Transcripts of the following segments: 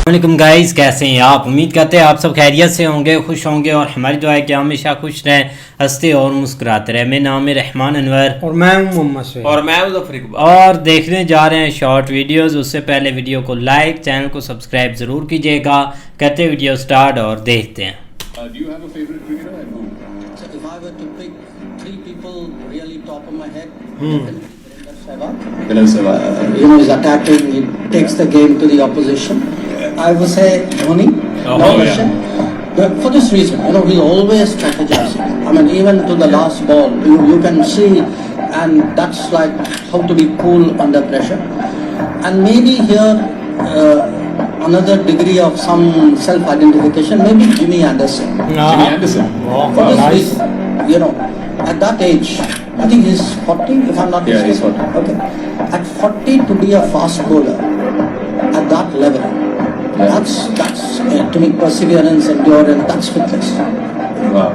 वालेकुम गाइस, कैसे हैं आप? उम्मीद करते हैं आप सब खैरियत से होंगे, खुश होंगे और हमारी दुआ है कि हमेशा खुश रहें, हंसते और मुस्कुराते रहें। मेरा नाम है रहमान अनवर और मैं हूं मोहम्मद शहीद और मैं मुज़फ़्फ़र इकबाल। और देखने जा रहे हैं शॉर्ट वीडियोस। उससे पहले वीडियो को लाइक, चैनल को सब्सक्राइब ज़रूर कीजिएगा। कहते वीडियो स्टार्ट और देखते हैं। Do you have a favorite cricketer and who? So if I were to pick three people really top of my head, Vinod Sehwag. he's attacking, he takes the game to the opposition. I would say Dhoni, no question. But for this reason, he's always strategizing. I mean, even to the last ball, you can see, and that's like how to be cool under pressure. And maybe here, another degree of some self-identification, maybe Jimmy Anderson. Jimmy Anderson. For this reason, at that age, I think he's 40, if I'm not Yeah, mistaken. he's 40. Okay. At 40 to be a fast bowler at that level, that's to me perseverance, endurance, that's fitness. Wow.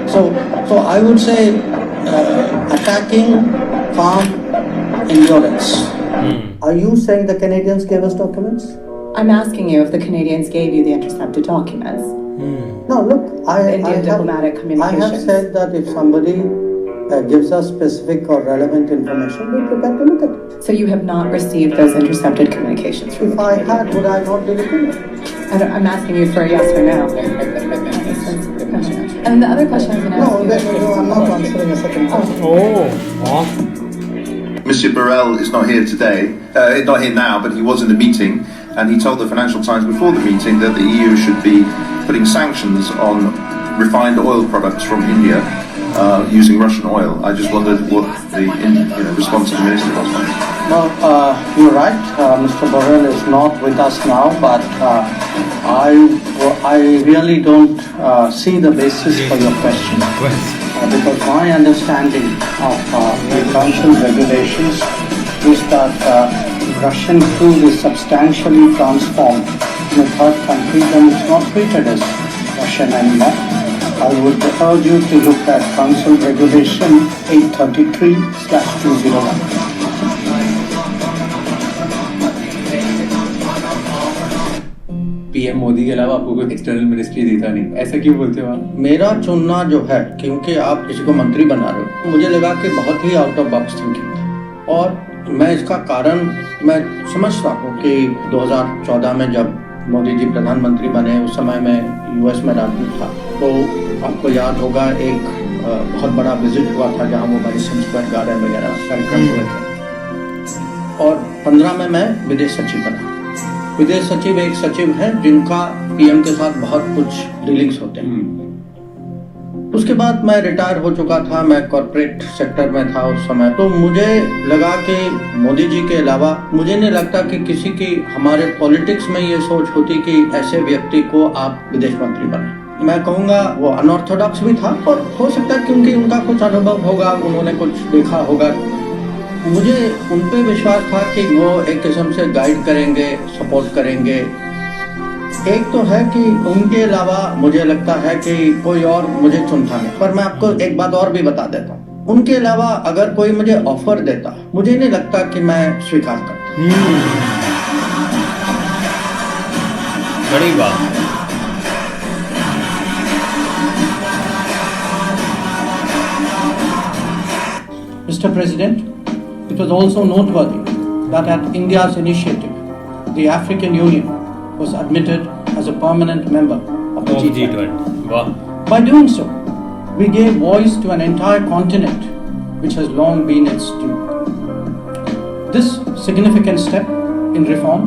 So I would say attacking, calm, endurance. Are you saying the Canadians gave us documents? I'm asking you if the Canadians gave you the intercepted documents. No, look, Indian diplomatic I have communications. said that if somebody gives us specific or relevant information, we're prepared to look at it. So you have not received those intercepted communications from If I had, would I not give it to you? I'm asking you for a yes or no. And the other question I was going to No, ask you. I'm not answering a second question. Mr. Burrell is not here today, not here now, but he was in the meeting, and he told the Financial Times before the meeting that the EU should be putting sanctions on refined oil products from India using Russian oil. I just wondered what the response of the minister was. No, you're right. Mr. Borrell is not with us now, but I really don't see the basis for your question. Because my understanding of the Council regulations is that Russian crude is substantially transformed in a third country, then it's not treated as Russian anymore. I would urge you to look at Council Regulation 833/201. PM Modi के अलावा आपको कोई external ministry देता नहीं, ऐसा क्यों बोलते हो आप? मेरा चुनना जो है, क्योंकि आप किसी को मंत्री बना रहे हो, मुझे लगा कि बहुत ही आउट ऑफ बॉक्स थिंकिंग था। और मैं इसका कारण मैं समझता हूँ कि 2014 में जब मोदी जी प्रधानमंत्री बने, उस समय में यूएस में राजदूत था, तो आपको याद होगा एक बहुत बड़ा विजिट हुआ था जहाँ वो मैडिसन स्क्वायर गार्डन वगैरह कार्यक्रम हुए थे। और 15 में मैं विदेश सचिव बना। विदेश सचिव एक सचिव है जिनका पीएम के साथ बहुत कुछ डीलिंग्स होते हैं। उसके बाद मैं रिटायर हो चुका था, मैं कॉर्पोरेट सेक्टर में था उस समय, तो मुझे लगा कि मोदी जी के अलावा मुझे नहीं लगता कि किसी की हमारे पॉलिटिक्स में ये सोच होती कि ऐसे व्यक्ति को आप विदेश मंत्री बनाएं। मैं कहूँगा वो अनऑर्थोडॉक्स भी था, और हो सकता है क्योंकि उनका कुछ अनुभव होगा, उन्होंने कुछ देखा होगा। मुझे उन पे विश्वास था कि वो एक किस्म से गाइड करेंगे, सपोर्ट करेंगे। एक तो है कि उनके अलावा मुझे लगता है कि कोई और मुझे चुनता नहीं। पर मैं आपको एक बात और भी बता देता हूँ, उनके अलावा अगर कोई मुझे ऑफर देता, मुझे नहीं लगता कि मैं स्वीकार करता। बड़ी बात। Mr. President, it was also noteworthy that at India's initiative, the African Union was admitted as a permanent member of the G20. वाह। By doing so, we gave voice to an entire continent which has long been its due. This significant step in reform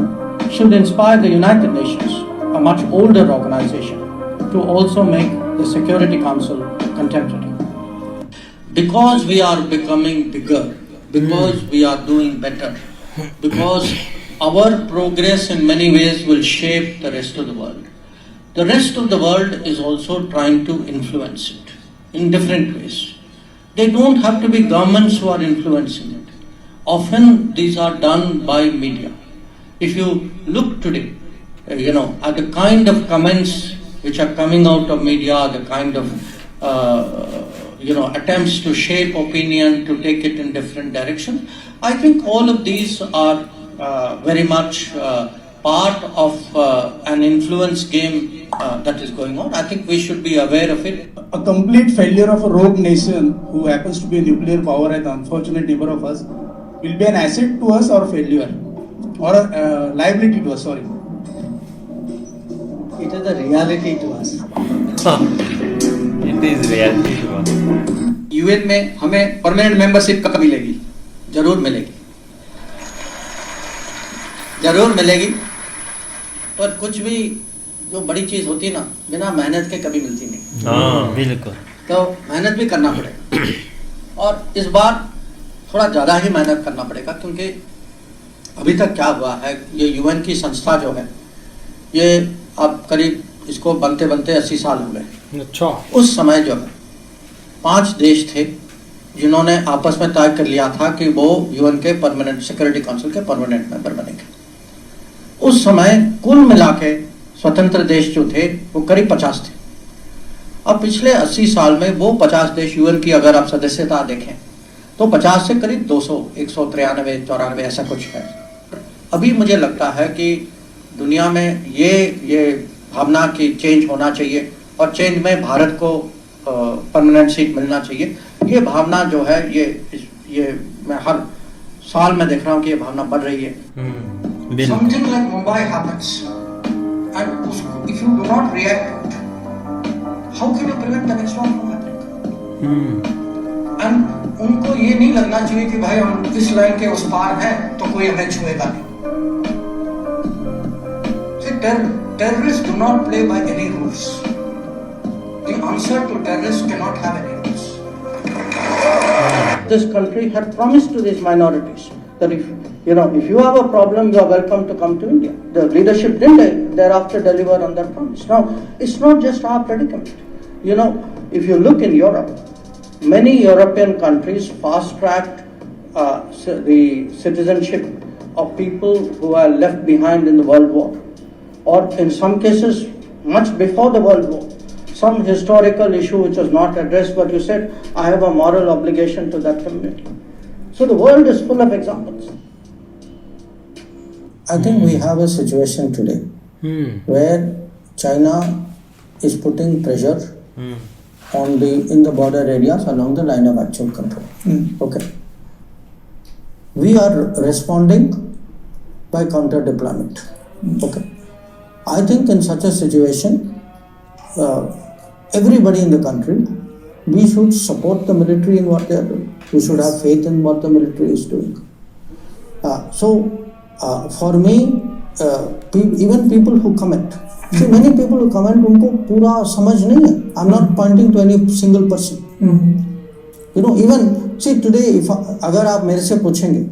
should inspire the United Nations, a much older organization, to also make the Security Council contemporary. Because we are becoming bigger, because we are doing better, because our progress in many ways will shape the rest of the world. The rest of the world is also trying to influence it in different ways. They don't have to be governments who are influencing it. Often these are done by media. If you look today, at the kind of comments which are coming out of media, the kind of attempts to shape opinion, to take it in different directions. I think all of these are very much part of an influence game that is going on. I think we should be aware of it. A complete failure of a rogue nation who happens to be a nuclear power and unfortunate neighbor of us will be an asset to us or failure or a liability to us, sorry. It is a reality to us. It is reality to us. UN में हमें permanent membership कब मिलेगी? जरूर मिलेगी, जरूर मिलेगी। पर कुछ भी जो बड़ी चीज होती ना, बिना मेहनत के कभी मिलती नहीं। हाँ बिल्कुल। तो मेहनत भी करना पड़ेगा और इस बार थोड़ा ज़्यादा ही मेहनत करना पड़ेगा, क्योंकि अभी तक क्या हुआ है, ये यूएन की संस्था जो है ये अब करीब इसको बनते बनते 80 साल हो गए। अच्छा। उस उस समय जो है 5 देश थे जिन्होंने आपस में तय कर लिया था कि वो यूएन के परमानेंट सिक्योरिटी काउंसिल के परमानेंट मेंबर बनेंगे। उस समय कुल मिला के स्वतंत्र देश जो थे वो करीब 50 थे। अब पिछले 80 साल में वो 50 देश यूएन की अगर आप सदस्यता देखें तो 50 से करीब 200, 193, 94 ऐसा कुछ है। अभी मुझे लगता है कि दुनिया में ये भावना की चेंज होना चाहिए और चेंज में भारत को परमानेंट सीट मिलना चाहिए। ये भावना जो है ये मैं हर साल में देख रहा हूँ कि ये भावना बढ़ रही है। Something like Mumbai happens, and if you do not react to it, how can you prevent the next one from happening? And उनको ये नहीं लगना चाहिए कि भाई हम इस लाइन के उस पार हैं तो कोई हमें छुएगा नहीं। Terrorists do not play by any rules. The answer to terrorists cannot have any rules. This country had promised to these minorities that if you have a problem, you are welcome to come to India. The leadership didn't thereafter deliver on that promise. Now, it's not just our predicament. If you look in Europe, many European countries fast-tracked the citizenship of people who are left behind in the World War, or in some cases, much before the World War. Some historical issue which was not addressed, but you said, I have a moral obligation to that community. So the world is full of examples. I think we have a situation today where China is putting pressure in the border areas along the line of actual control. Okay. We are responding by counter deployment. Okay. I think in such a situation, everybody in the country, we should support the military in what they are doing. We should have faith in what the military is doing. For me, even people who comment, see many people who comment, उनको पूरा समझ नहीं है. I'm not pointing to any single person. Even see today, if अगर आप मेरे से पूछेंगे,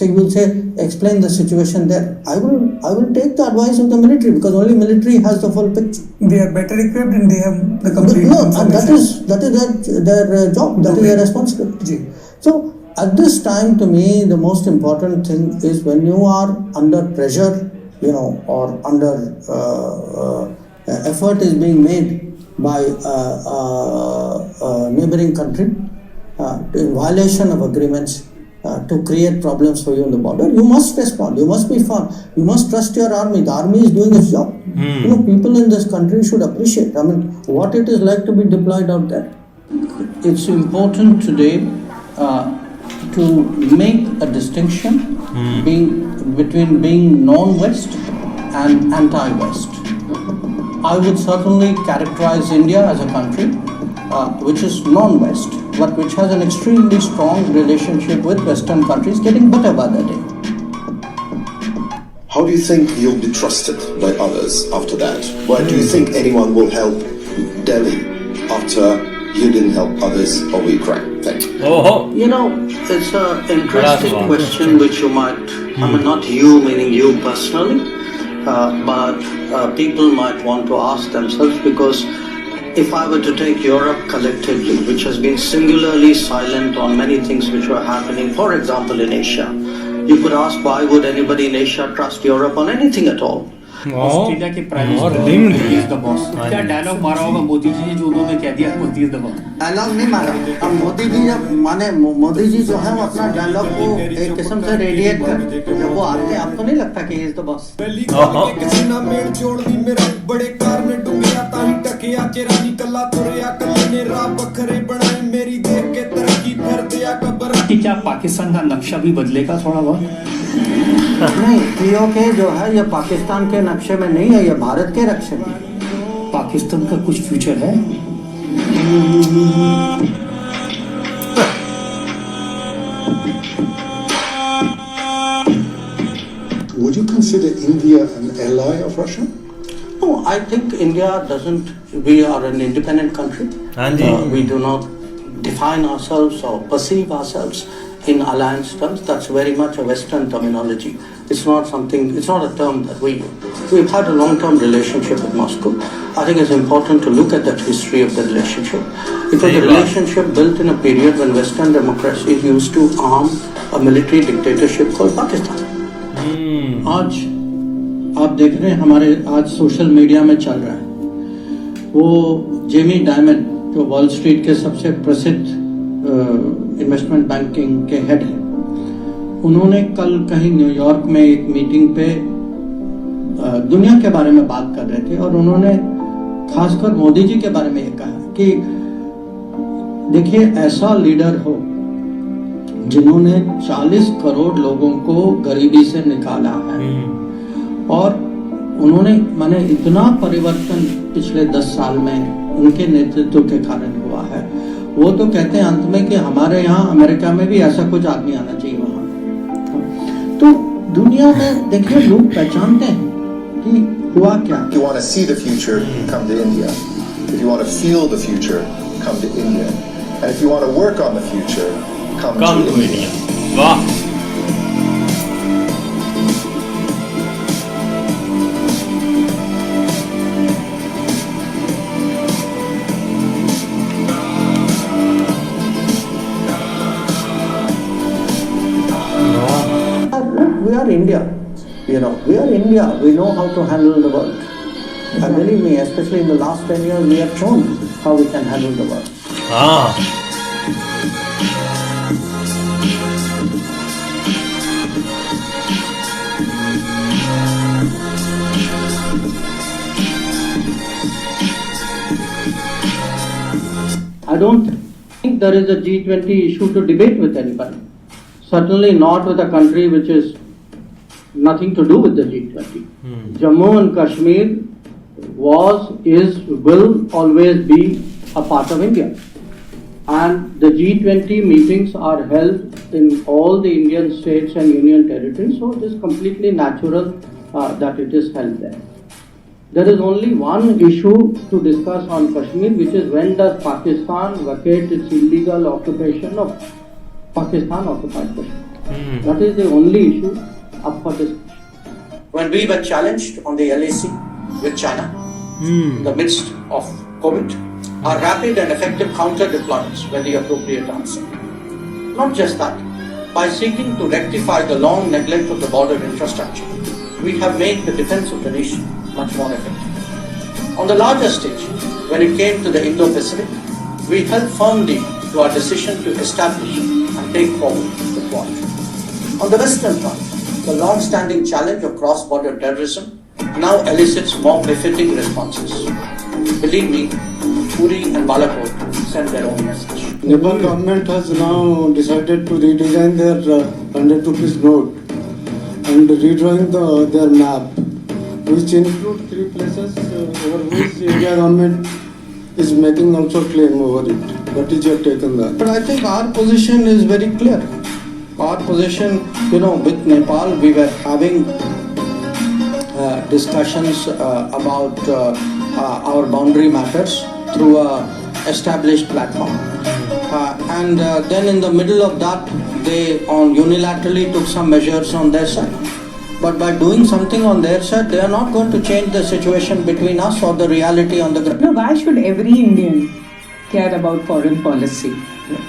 you will say explain the situation there. I will take the advice of the military because only military has the full picture. They are better equipped and they have the complete. That is their job. That is their responsibility. So at this time, to me, the most important thing is when you are under pressure, or under effort is being made by a neighboring country in violation of agreements. To create problems for you on the border, you must respond. You must be firm. You must trust your army. The army is doing its job. People in this country should appreciate. What it is like to be deployed out there. It's important today to make a distinction between being non-West and anti-West. I would certainly characterize India as a country which is non-West, but which has an extremely strong relationship with Western countries, getting better by the day. How do you think you'll be trusted by others after that? Why do you think anyone will help Delhi after you didn't help others over Ukraine? Thank you. It's an interesting question which you might, not you meaning you personally, but people might want to ask themselves, because if I were to take Europe collectively, which has been singularly silent on many things which were happening, for example in Asia, you could ask why would anybody in Asia trust Europe on anything at all? Australia के prime minister is the boss. क्या dialogue मारा होगा मोदी जी ने जो उन्होंने कह दिया Modi is the boss? Dialogue नहीं मारा। अब मोदी जी जब माने मोदी जी जो है वो अपना डायलॉग को एक किस्म से रेडिएट करते, जब वो आते हैं आपको नहीं लगता कि इज द बॉस? बड़े कारन डुंगिया ताही टकिया चेरानी कल्ला तुरया कल्ले ने राह बखरे बनाए मेरी देख के तरक्की फिर दिया कबर। कि क्या पाकिस्तान का नक्शा भी बदलेगा थोड़ा बहुत? नहीं, पीओके जो है ये पाकिस्तान के नक्शे में नहीं है, ये भारत के नक्शे में। पाकिस्तान का कुछ फ्यूचर है? Would you consider India an ally of Russia? No, I think India doesn't. We are an independent country. We do not define ourselves or perceive ourselves in alliance terms. That's very much a Western terminology. It's not something. It's not a term that we use. We've had a long-term relationship with Moscow. I think it's important to look at that history of the relationship. It was a relationship built in a period when Western democracy used to arm a military dictatorship called Pakistan. आज आप देख रहे हैं हमारे आज social media में चल रहा है वो जेमी डायमंड जो वॉल स्ट्रीट के सबसे प्रसिद्ध इन्वेस्टमेंट बैंकिंग के हेड हैं, उन्होंने कल कहीं न्यूयॉर्क में एक मीटिंग पे दुनिया के बारे में बात कर रहे थे और उन्होंने खासकर मोदी जी के बारे में ये कहा कि देखिए ऐसा लीडर हो जिन्होंने 40 करोड़ लोगों को गरीबी से निकाला है और उन्होंने माने इतना परिवर्तन पिछले 10 साल में उनके नेतृत्व के कारण हुआ है। वो तो कहते हैं अंत में कि हमारे यहाँ अमेरिका में भी ऐसा कुछ आदमी आना चाहिए वहाँ। तो दुनिया में देखिए लोग पहचानते हैं कि हुआ क्या। If you want to see the future, come to India. If you want to feel the future, come to India. And if you want to work on the future, come to India. वाह। We are India, you know. We are India. We know how to handle the world. And believe me, especially in the last 10 years, we have shown how we can handle the world. I don't think there is a G20 issue to debate with anybody. Certainly not with a country which is nothing to do with the G20. Jammu and Kashmir was, is, will always be a part of India. And the G20 meetings are held in all the Indian states and union territories, so it is completely natural that it is held there. There is only one issue to discuss on Kashmir, which is when does Pakistan vacate its illegal occupation of Pakistan occupied Kashmir. That is the only issue up for discussion. When we were challenged on the LAC with China in the midst of COVID, our rapid and effective counter deployments were the appropriate answer. Not just that, by seeking to rectify the long neglect of the border infrastructure, we have made the defense of the nation much more effective. On the larger stage, when it came to the Indo-Pacific, we held firmly to our decision to establish and take forward the Quad. On the Western front, the long-standing challenge of cross-border terrorism now elicits more befitting responses. Believe me, Puri and Balakot sent their own message. Nepal government has now decided to redesign their 100 rupees note and redrawing their map, which include 3 places over which India government is making also claim over it. What is your take on that? But I think our position is very clear. Our position, with Nepal, we were having discussions about our boundary matters through a established platform. And then in the middle of that, they unilaterally took some measures on their side. But by doing something on their side, they are not going to change the situation between us or the reality on the ground. No, why should every Indian care about foreign policy?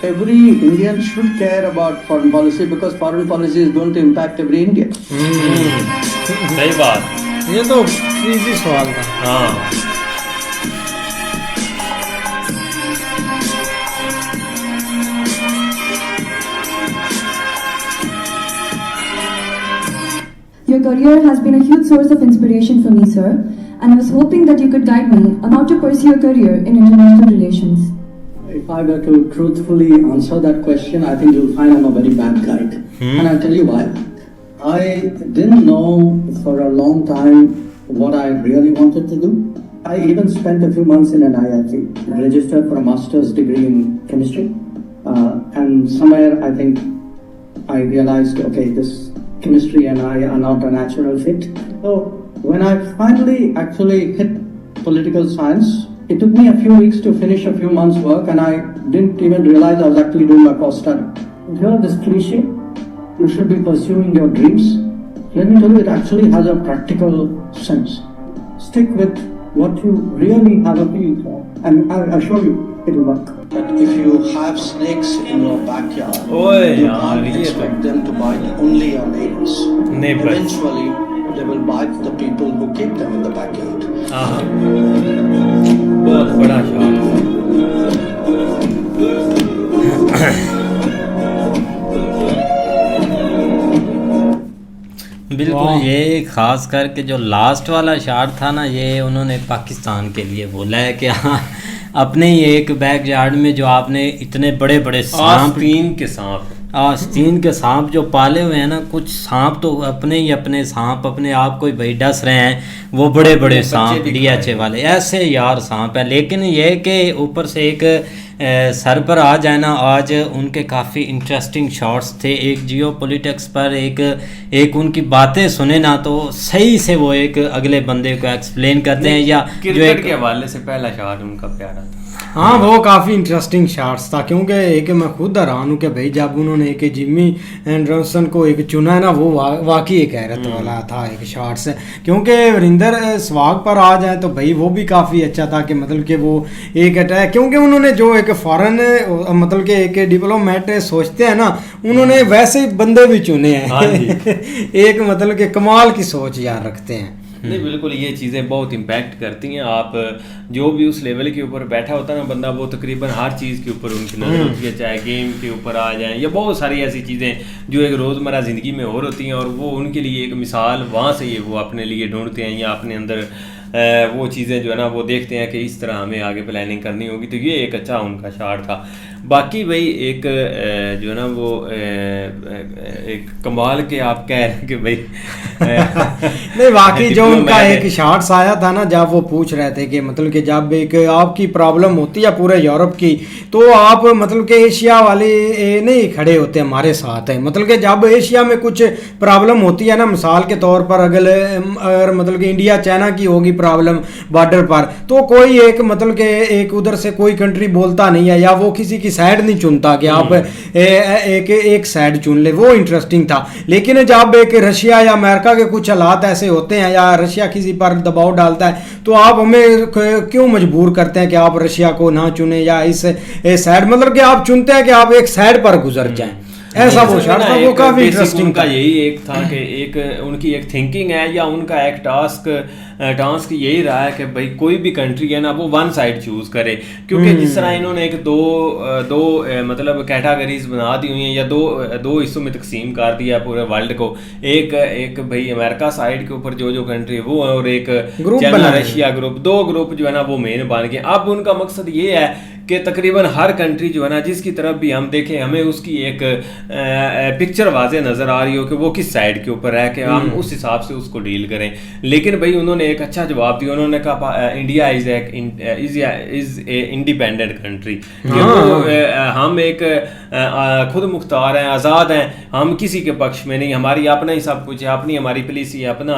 Every Indian should care about foreign policy because foreign policy is going to impact every Indian. सही बात। ये तो easy सवाल था। हाँ Your career has been a huge source of inspiration for me, sir, and I was hoping that you could guide me on how to pursue a career in international relations. If I were to truthfully answer that question, I think you'll find I'm a very bad guide. And I'll tell you why. I didn't know for a long time what I really wanted to do. I even spent a few months in an IIT, registered for a master's degree in chemistry. And somewhere I think I realized, okay, this chemistry and I are not a natural fit. So when I finally actually hit political science, it took me a few weeks to finish a few months' work, and I didn't even realize I was actually doing my course study. You hear this cliche, you should be pursuing your dreams. Let me tell you, it actually has a practical sense. Stick with what you really have a feel for, and I assure you, it will work. But if you have snakes in your backyard, you can't expect them to bite only your neighbors. Eventually, they will bite the people who keep them in the backyard. बहुत बड़ा shot. बिल्कुल, ये खास करके जो last वाला shot था ना, ये उन्होंने पाकिस्तान के लिए बोला है कि हाँ अपने ही एक बैकयार्ड में जो आपने इतने बड़े बड़े सांप, आस्तीन के सांप जो पाले हुए हैं ना, कुछ सांप तो अपने सांप अपने आप को ही भाई डस रहे हैं, वो बड़े बड़े सांप डीएचए वाले ऐसे यार सांप है। लेकिन ये कि ऊपर से एक सर पर आ जाए ना, आज उनके काफ़ी इंटरेस्टिंग शॉट्स थे, एक जियो पॉलिटिक्स पर एक उनकी बातें सुने ना तो सही से वो एक अगले बंदे को एक्सप्लेन करते हैं, या जो एक के हवाले से पहला शॉट उनका प्यारा था। हाँ वो काफ़ी इंटरेस्टिंग शॉट्स था, क्योंकि एक मैं खुद हैरान हूँ कि भाई जब उन्होंने एक जिमी एंडरसन को एक चुना है ना, वो वाकई एक हैरत वाला था एक शॉट्स, क्योंकि वरिंदर सहवाग पर आ जाए तो भाई वो भी काफ़ी अच्छा था कि मतलब कि वो एक अटैक, क्योंकि उन्होंने जो एक फॉरेन मतलब कि एक डिप्लोमेट सोचते हैं ना, उन्होंने वैसे बंदे भी चुने हैं एक मतलब कि कमाल की सोच यार रखते हैं। नहीं बिल्कुल, ये चीज़ें बहुत इम्पैक्ट करती हैं। आप जो भी उस लेवल के ऊपर बैठा होता है ना बंदा, वो तकरीबन हर चीज़ के ऊपर उनकी नज़र होती है, चाहे गेम के ऊपर आ जाए या बहुत सारी ऐसी चीज़ें जो एक रोज़मर्रा ज़िंदगी में और होती हैं, और वो उनके लिए एक मिसाल वहाँ से ये वो अपने लिए ढूंढते हैं या अपने अंदर वो चीज़ें जो है ना वो देखते हैं कि इस तरह हमें आगे प्लानिंग करनी होगी। तो ये एक अच्छा उनका शॉट था। बाकी भाई एक जो है ना वो एक कमाल के आप कह रहे हैं कि भाई नहीं वाकई जो उनका एक शॉट्स आया था ना, जब वो पूछ रहे थे कि मतलब कि जब एक आपकी प्रॉब्लम होती है पूरे यूरोप की, तो आप मतलब कि एशिया वाले नहीं खड़े होते हमारे साथ है, मतलब कि जब एशिया में कुछ प्रॉब्लम होती है ना, मिसाल के तौर पर अगर मतलब कि इंडिया चाइना की होगी प्रॉब्लम बॉर्डर पर, तो कोई एक मतलब कि एक उधर से कोई कंट्री बोलता नहीं है या वो किसी की साइड नहीं चुनता कि आप एक साइड चुन ले, वो इंटरेस्टिंग था। लेकिन जब एक रशिया या अमेरिका के कुछ हालात ऐसे होते हैं या रशिया किसी पर दबाव डालता है, तो आप हमें क्यों मजबूर करते हैं कि आप रशिया को ना चुने या इस साइड, मतलब कि आप चुनते हैं कि आप एक साइड पर गुजर जाएं, ऐसा वो शॉट था, वो काफी इंटरेस्टिंग का। यही एक था कि एक उनकी एक थिंकिंग है या उनका एक टास्क यही रहा है कि भाई कोई भी कंट्री है ना वो वन साइड चूज करे, क्योंकि जिस तरह इन्होंने एक दो मतलब कैटेगरीज बना दी हुई हैं या दो हिस्सों में तकसीम कर दिया है पूरे वर्ल्ड को, एक भाई अमेरिका साइड के ऊपर जो जो कंट्री वो है और एक चाइना रशिया ग्रुप, दो ग्रुप जो है ना वो मेन बन गए। अब उनका मकसद ये है कि तकरीबन हर कंट्री जो है ना जिसकी तरफ भी हम देखें हमें उसकी एक पिक्चर वाज़े नज़र आ रही हो कि वो किस साइड के ऊपर है कि हम उस हिसाब से उसको डील करें। लेकिन भाई उन्होंने एक अच्छा जवाब दिया, उन्होंने कहा India is a independent country, हम एक खुद मुख्तार हैं, आज़ाद हैं, हम किसी के पक्ष में नहीं, हमारी अपना ही सब कुछ है, अपनी हमारी पुलिस ही अपना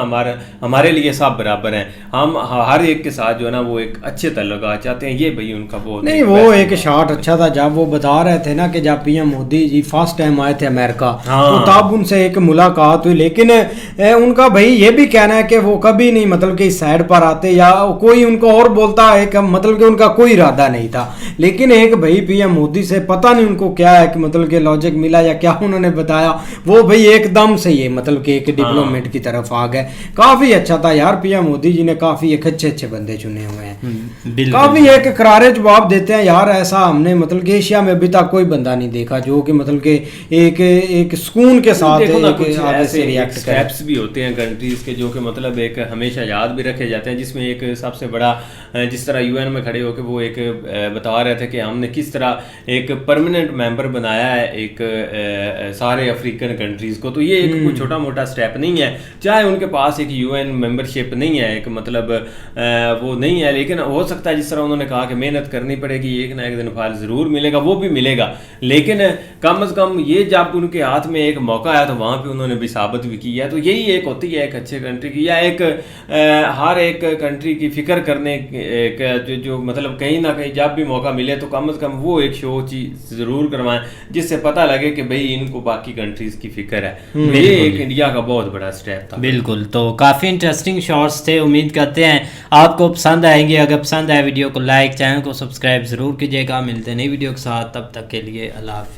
हमारे लिए सब बराबर हैं, हम हर एक के साथ जो है ना वो एक अच्छे तल्लुकात चाहते हैं। ये भाई उनका बहुत नहीं वो एक शॉट अच्छा था जब वो बता रहे थे ना कि जब PM Modi ji first time आए थे अमेरिका, तो तब उनसे एक मुलाकात हुई, लेकिन उनका भाई ये भी कहना है कि वो कभी नहीं मतलब कि इस साइड पर आते या कोई उनको और बोलता है कि मतलब कि उनका कोई इरादा नहीं था। लेकिन एक भाई पीएम मोदी से पता नहीं उनको क्या एक मतलब के लॉजिक मिला या क्या उन्होंने बताया, वो भाई एकदम से ये मतलब कि एक डेवलपमेंट की तरफ आ गए। काफी अच्छा था यार, पीएम मोदी जी ने काफी एक अच्छे बंदे चुने हुए हैं, काफी एक करारे जवाब देते हैं यार। ऐसा हमने मतलब कि एशिया में अभी तक कोई बंदा नहीं देखा जो कि मतलब कि एक सुकून के साथ ऐसे स्टेप्स भी होते हैं कंट्रीज के जो कि मतलब एक हमेशा याद भी रखे जाते हैं, जिसमें एक सबसे बड़ा जिस तरह यूएन में खड़े होकर वो एक बता रहे थे कि हमने किस तरह एक परमानेंट मेंबर बनाया है एक सारे अफ्रीकन कंट्रीज को। तो ये एक कोई छोटा मोटा स्टेप नहीं है, चाहे उनके पास एक यूएन मेंबरशिप नहीं है, एक मतलब वो नहीं है, लेकिन हो सकता है जिस तरह उन्होंने कहा कि मेहनत करनी पड़ेगी, एक ना एक दिन फल ज़रूर मिलेगा, वो भी मिलेगा। लेकिन कम से कम ये जब उनके हाथ में एक मौका आया तो वहाँ पे उन्होंने भी साबित भी किया। तो यही एक होती है एक अच्छे कंट्री की, या एक हर एक कंट्री की फिक्र करने जो मतलब कहीं ना कहीं जब भी मौका मिले तो कम से कम वो एक शो चीज ज़रूर करवाएं जिससे पता लगे कि भाई इनको बाकी कंट्रीज की फिक्र है। ये एक इंडिया का बहुत बड़ा स्टेप था। बिल्कुल, तो काफ़ी इंटरेस्टिंग शॉर्ट्स थे, उम्मीद करते हैं आपको पसंद आएंगे। अगर पसंद आए वीडियो को लाइक, चैनल को सब्सक्राइब ज़रूर कीजिएगा। मिलते हैं नई वीडियो के साथ, तब तक के लिए अल्लाह हाफ़िज़।